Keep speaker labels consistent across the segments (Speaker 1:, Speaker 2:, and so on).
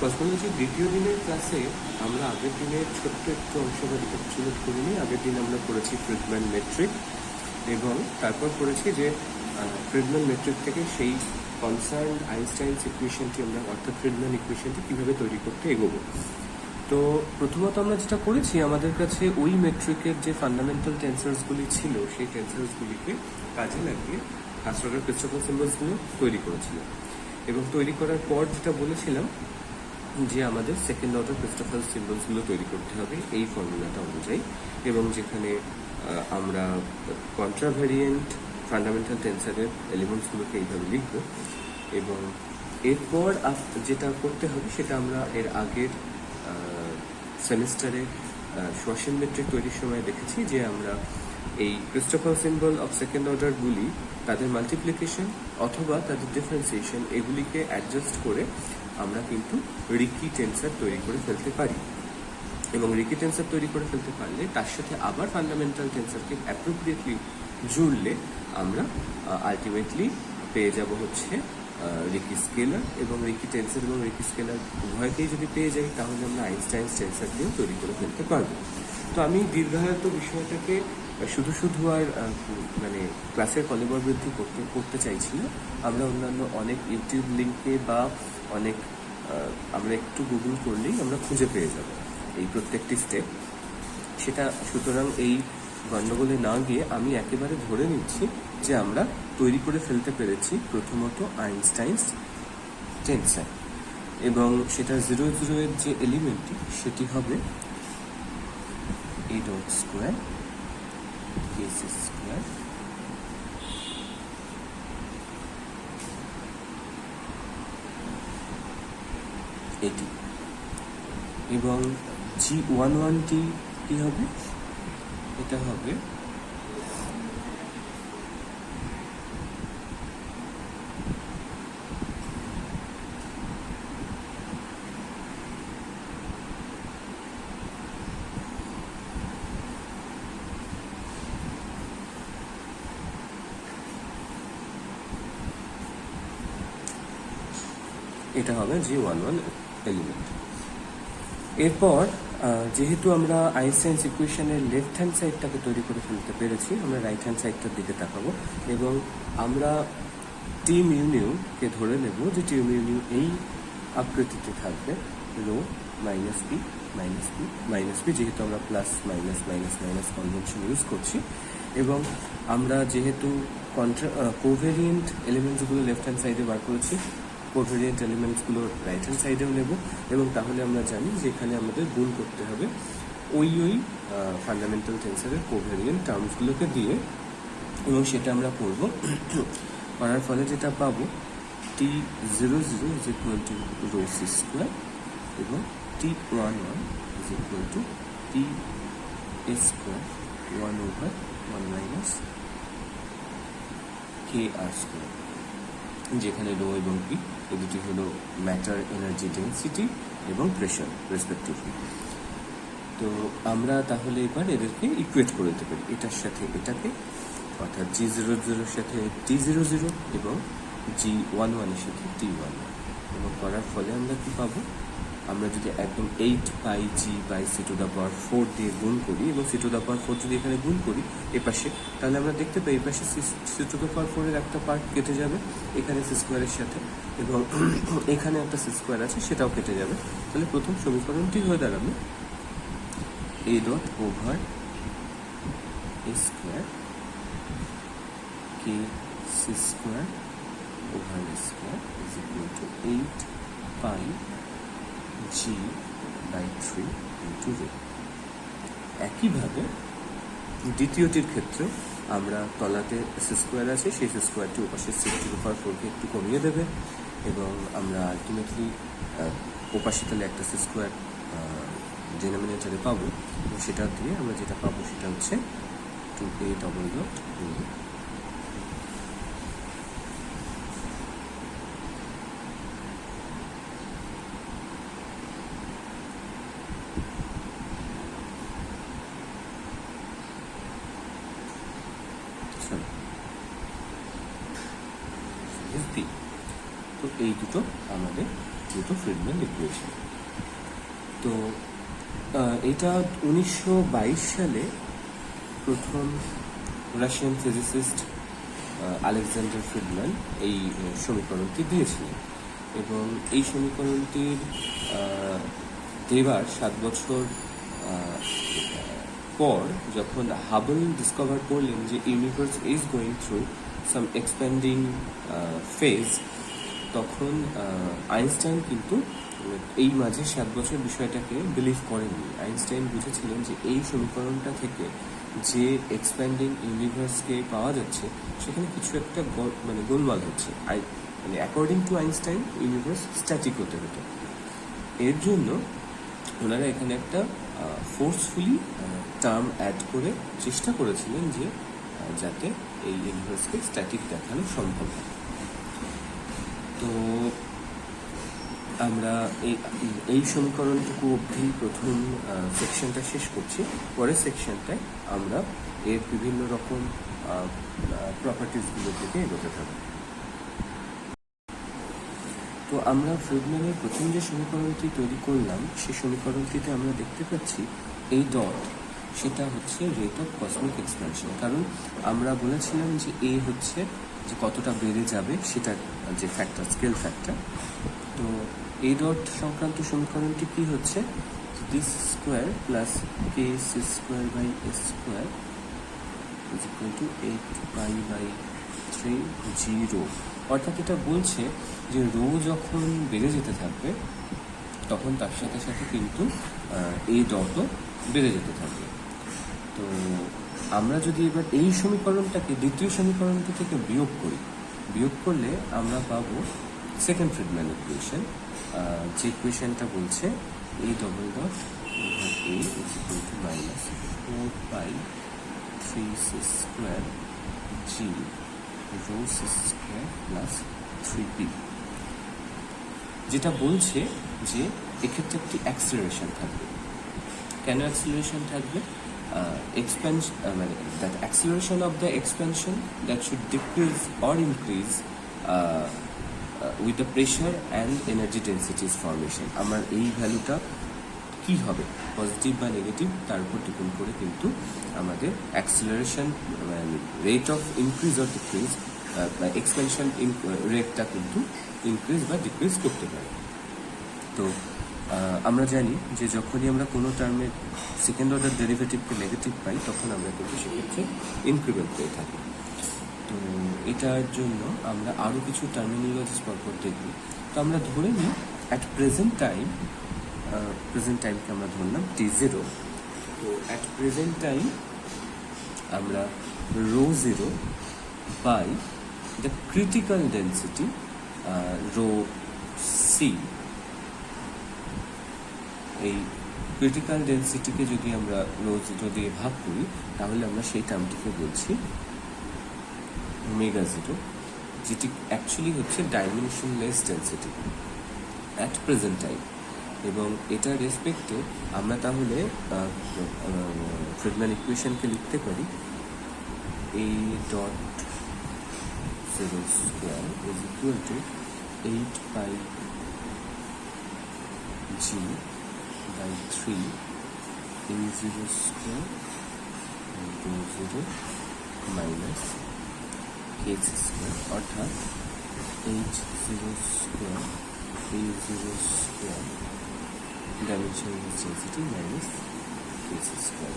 Speaker 1: কসমোলজির দ্বিতীয় দিনের ক্লাসে আমরা আগের দিনে ছোট্ট একটু অংশ রিক্যাপিচুলেট করে নিই। আগের দিন আমরা পড়েছি ফ্রিডম্যান মেট্রিক এবং তারপর পড়েছি যে ফ্রিডম্যান মেট্রিক থেকে সেই কনসার্ন আইনস্টাইনস ইকুয়েশনটি আমরা অর্থাৎ ফ্রিডম্যান ইকুয়েশনটি কীভাবে তৈরি করতে এগোবো। তো প্রথমত আমরা যেটা করেছি, আমাদের কাছে ওই মেট্রিকের যে ফান্ডামেন্টাল টেন্সার্সগুলি ছিল সেই টেন্সার্সগুলিকে কাজে লাগিয়ে ফার্স্ট অর্ডার ক্রিস্টোফার সিম্বলসগুলো তৈরি করেছিলাম এবং তৈরি করার পর যেটা বলেছিলাম যে আমাদের সেকেন্ড অর্ডার ক্রিস্টোফার সিম্বলসগুলো তৈরি করতে হবে এই ফর্মুলাটা অনুযায়ী, এবং যেখানে আমরা কন্ট্রাভেরিয়েন্ট ফান্ডামেন্টাল টেন্সারের এলিমেন্টসগুলোকে এইভাবে লিখব। এবং এরপর যেটা করতে হবে সেটা আমরা এর আগের সেমিস্টারে সোয়াশিন মেট্রিক তৈরির সময় দেখেছি যে আমরা এই ক্রিস্টোফার সিম্বল অফ সেকেন্ড অর্ডারগুলি তাদের মাল্টিপ্লিকেশন অথবা তাদের ডিফারেন্সিয়েশন এগুলিকে অ্যাডজাস্ট করে আমরা কিন্তু রিকি টেন্সার তৈরি করে ফেলতে পারি। এবং রিকি টেন্সার তৈরি করে ফেলতে পারলে তার সাথে আবার ফান্ডামেন্টাল টেন্সারকে অ্যাপ্রোপ্রিয়েটলি জুড়লে আমরা আলটিমেটলি পেয়ে যাব হচ্ছে রিকি স্কেলার। এবং রিকি টেন্সার এবং রিকি স্কেলার উভয়কেই যদি পেয়ে যাই তাহলে আমরা আইনস্টাইনস টেন্সার দিয়েও তৈরি করে ফেলতে পারবো। তো আমি দীর্ঘায়িত বিষয়টাকে শুধু আর মানে ক্লাসের কলেবর বৃদ্ধি করতে চাইছি না। আমরা অন্যান্য অনেক ইউটিউব লিঙ্কে বা অনেক আমরা একটু গুগল করলেই আমরা খুঁজে পেয়ে যাব এই প্রত্যেকটি স্টেপ। সেটা সুতরাং এই গণ্ডগোলে না গিয়ে আমি একেবারে ধরে নিচ্ছি যে আমরা তৈরি করে ফেলতে পেরেছি প্রথমত আইনস্টাইনস টেন্সার, এবং সেটা 0 এর যে এলিমেন্টটি সেটি হবে a dot square case square এটি, এবং G11টি কি হবে, এটা হবে G11 এলিমেন্ট। এরপর যেহেতু আমরা আইনস্টাইনস ইকুয়েশনের লেফট হ্যান্ড সাইডটাকে তৈরি করে ফেলতে পেরেছি, আমরা রাইট হ্যান্ড সাইডটার দিকে তাকাবো এবং আমরা টি মিউনিউকে ধরে নেব যে টি মিউনিউ এই আকৃতিতে থাকবে, rho minus p minus p minus p, যেহেতু আমরা plus minus minus minus convention use করছি। এবং আমরা যেহেতু কোভেরিয়েন্ট এলিমেন্টসগুলো লেফট হ্যান্ড সাইডে বার করেছি, কোভেরিয়েন্ট এলিমেন্টসগুলো রাইট হ্যান্ড সাইডেও নেব, এবং তাহলে আমরা জানি যে এখানে আমাদের গুণ করতে হবে ওই ফান্ডামেন্টাল টেন্সারের কোভেরিয়েন্ট টার্মসগুলোকে দিয়ে, এবং সেটা আমরা করব। করার ফলে যেটা পাবো T00 is equal to rho C square এবং T11 is equal to p a square 1/1 minus k r square, যেখানে রো এবং পি এই দুটি হলো ম্যাটার, এনার্জি ডেন্সিটি এবং প্রেশার রেসপেক্টিভলি। তো আমরা তাহলে এবার এদেরকে ইকুয়েট করে দিতে পারি এটার সাথে এটাকে, অর্থাৎ G00 এর সাথে T00 এবং G11 এর সাথে T11, এবং করার ফলে আমরা কি পাবো, আমরা যদি একদম 8πg/c⁴ দিয়ে গুণ করি এবং c⁴ যদি এখানে গুণ করি এপাশে, তাহলে আমরা দেখতে পাই এপাশে c⁴ এর একটা পার্ট কেটে যাবে এখানে সি স্কোয়ারের সাথে, এবং এখানে একটা সি স্কোয়ার আছে সেটাও কেটে যাবে। তাহলে প্রথম সমীকরণটি হয়ে দাঁড়াবে a dot over a square k C square over a square is equal to 8πg/3 into rho. একইভাবে দ্বিতীয়টির ক্ষেত্রে আমরা তলাতে সি স্কোয়ার আছে, সেই সি স্কোয়ারটি ওপাশে c⁴কে একটু কমিয়ে দেবে, এবং আমরা আলটিমেটলি ওপাশে তাহলে একটা সি স্কোয়ার ডিনোমিনেটরে পাবো, এবং সেটা দিয়ে আমরা যেটা পাবো সেটা হচ্ছে 2a ডবল ডট তো এই দুটো আমাদের due to Friedman equation. তো এটা 1922 সালে প্রথম রাশিয়ান ফিজিসিস্ট আলেকজান্ডার ফ্রিডম্যান এই সমীকরণটি দিয়েছিলেন, এবং এই সমীকরণটির দেবার 7 বছর পর যখন হাবল ডিসকভার করলেন যে universe is going through some expanding phase, তখন আইনস্টাইন কিন্তু এই মাঝে 7 বছর বিষয়টাকে বিলিভ করেননি। আইনস্টাইন বুঝেছিলেন যে এই সমীকরণটা থেকে যে এক্সপ্যান্ডিং ইউনিভার্সকে পাওয়া যাচ্ছে সেখানে কিছু একটা মানে গোলমাল হচ্ছে। মানে according to Einstein universe static হতে হতো। এর জন্য ওনারা এখানে একটা ফোর্সফুলি টার্ম অ্যাড করে চেষ্টা করেছিলেন যে যাতে এই ইউনিভার্সকে স্ট্যাটিক দেখানো সম্ভব হয়। তো আমরা এই সমীকরণটুকু অবধি প্রথম সেকশনটা শেষ করছি। পরের সেকশনটায় আমরা এর বিভিন্ন রকম প্রপার্টিসগুলোর দিকে এগোতে থাকবো। তো আমরা ফ্রিডম্যানের প্রথম যে সমীকরণটি তৈরি করলাম সেই সমীকরণটিতে আমরা দেখতে পাচ্ছি এই ডট, সেটা হচ্ছে রেট অফ কসমিক এক্সপ্যানশন। কারণ আমরা বলেছিলাম যে এ হচ্ছে যে কতটা বেড়ে যাবে সেটা যে ফ্যাক্টর, স্কেল ফ্যাক্টর। তো এই ডট সংক্রান্ত সমীকরণটি কি হচ্ছে, this square plus K C square by S square is equal to 8π/3 G rho. অর্থাৎ এটা বলছে যে রো যখন বেড়ে যেতে থাকবে তখন তার সাথে সাথে কিন্তু এই ডটও বেড়ে যেতে থাকবে। তো আমরা যদি এবার এই সমীকরণটাকে দ্বিতীয় সমীকরণটি থেকে বিয়োগ করলে আমরা পাবো সেকেন্ড ফ্রিডম্যান ইকুয়েশন, যে ইকুয়েশনটা বলছে A double dot over A is equal to minus 4π3 C square G rho C square plus 3p, যেটা বলছে যে এক্ষেত্রে একটি অ্যাক্সিলারেশন থাকবে। কেন অ্যাক্সিলারেশন থাকবে? মানে that acceleration of the expansion that should decrease or increase with the pressure and energy densities formation. আমার এই ভ্যালুটা কি হবে, পজিটিভ বা নেগেটিভ, তার উপর ডিপেন্ড করে কিন্তু আমাদের acceleration rate of increase or decrease expansion রেটটা কিন্তু ইনক্রিজ বা ডিক্রিজ করতে পারে। তো আমরা জানি যে যখনই আমরা কোনো টার্মের সেকেন্ড অর্ডার ডেরিভেটিভকে নেগেটিভ পাই তখন আমরা কিন্তু সেক্ষেত্রে ইনক্রিমেন্ট পেয়ে থাকি। তো এটার জন্য আমরা আরও কিছু টার্মিনোলজিস পরপর দেখব। তো আমরা ধরে নিই অ্যাট প্রেজেন্ট টাইমকে আমরা ধরলাম t0। তো অ্যাট প্রেজেন্ট টাইম আমরা ρ0 by the critical density ρc, এই ক্রিটিক্যাল ডেন্সিটিকে যদি আমরা ρ0 দিয়ে ভাগ করি তাহলে আমরা সেই টার্মটিকে বলছি ওমেগা0, যেটি অ্যাকচুয়ালি হচ্ছে dimensionless density at present time. এবং এটার রেসপেক্টে আমরা তাহলে ফ্রিডম্যান ইকুয়েশনকে লিখতে পারি a dot 0 square is equal to 8πg/3 a0 square ρ0 minus k square, অর্থাৎ h0 square a0 square dimensional density minus k square.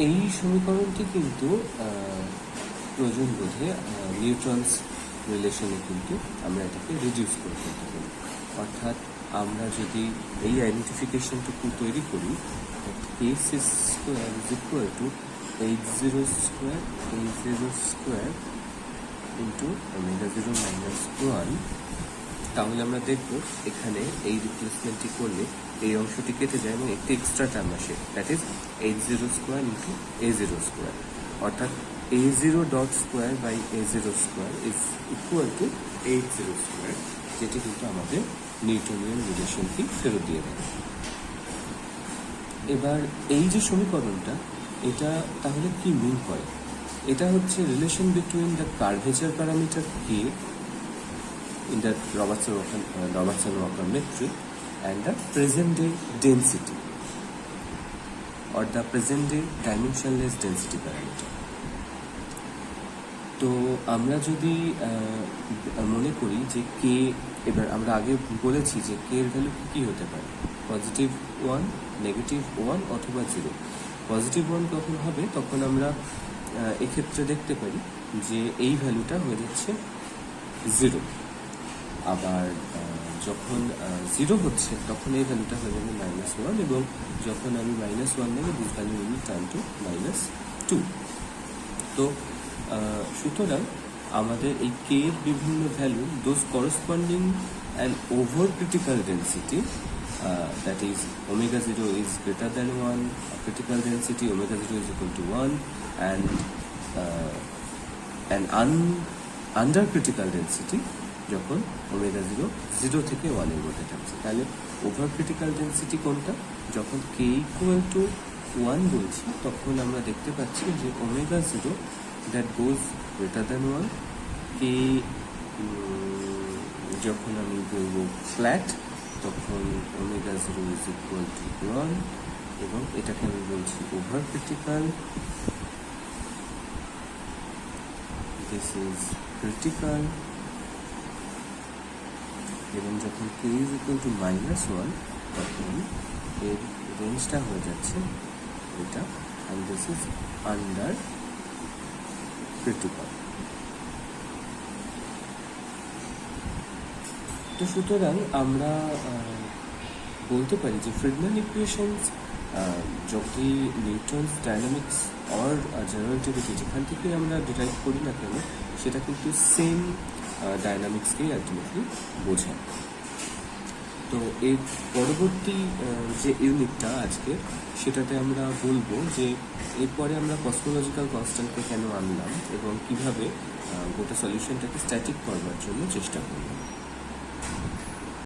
Speaker 1: এই সমীকরণটি কিন্তু প্রয়োজন বোধে নিউটনস রিলেশনে কিন্তু আমরা এটাকে রিডিউস করে ফেলতে পারি। অর্থাৎ আমরা যদি এই আইডেন্টিফিকেশনটুকু তৈরি করি, k square is equal to h0 square a0 square into ওমেগা0 মাইনাস 1, তাহলে আমরা দেখব এখানে এই রিপ্লেসমেন্টটি করলে এই অংশটি কেটে যায় এবং একটি এক্সট্রা টার্ম আসে, that is h0 square into a0 square, অর্থাৎ a0 dot square by a0 square is equal to h0 square, যেটি কিন্তু আমাদের নিউটনিয়ান রিলেশনকে ফেরত দিয়ে দেয়। এবার এই যে সমীকরণটা, এটা তাহলে কি মিন করে? এটা হচ্ছে relation between the curvature parameter k in the Robertson-Walker metric and the present day density or the present day dimensionless density parameter. তো আমরা যদি মনে করি যে কে, এবার আমরা আগে বলেছি যে কে এর ভ্যালু কী হতে পারে, পজিটিভ 1, নেগেটিভ 1 অথবা 0। পজিটিভ 1 কখন হবে, তখন আমরা এক্ষেত্রে দেখতে পারি যে এই ভ্যালুটা হয়ে যাচ্ছে 0। আবার যখন 0 হচ্ছে তখন এই ভ্যালুটা হয়ে যাবে -1, এবং যখন আমি -1 নেব this value will turn to -2। তো সুতরাং আমাদের এই কে এর বিভিন্ন value those corresponding an over critical density, that is omega 0 is greater than 1, critical density omega 0 is equal to 1, and an under critical density যখন ওমেগা 0 থেকে 1 এর মধ্যে থাকছে। তাহলে ওভার ক্রিটিক্যাল ডেন্সিটি কোনটা, যখন কে ইকুয়াল টু 1 বলছি তখন আমরা দেখতে পাচ্ছি যে omega 0 that goes greater than 1, কে যখন আমি বলবো ফ্ল্যাট তখন ওমেগা 0 ইজ ইকুয়াল টু 1, এবং এটাকে আমি বলছি over critical, this is critical, এবং যখন কে ইজ ইকুয়াল টু -1 তখন এর রেঞ্জটা হয়ে যাচ্ছে এটা, and this is under critical. তো সুতরাং আমরা বলতে পারি যে ফ্রিডম্যান ইকুয়েশনস যদি Newton's dynamics or general relativity যেখান থেকে আমরা ডিরাইভ করি না কেন, সেটা কিন্তু সেম ডায়নামিক্সকেই আলটিমেটলি বোঝায়। তো এর পরবর্তী যে ইউনিটটা আজকে, সেটাতে আমরা বলবো যে এরপরে আমরা কসমোলজিক্যাল কনস্ট্যান্টকে কেন আনলাম এবং কিভাবে গোটা সলিউশনটাকে স্ট্যাটিক করবার জন্য চেষ্টা করলাম।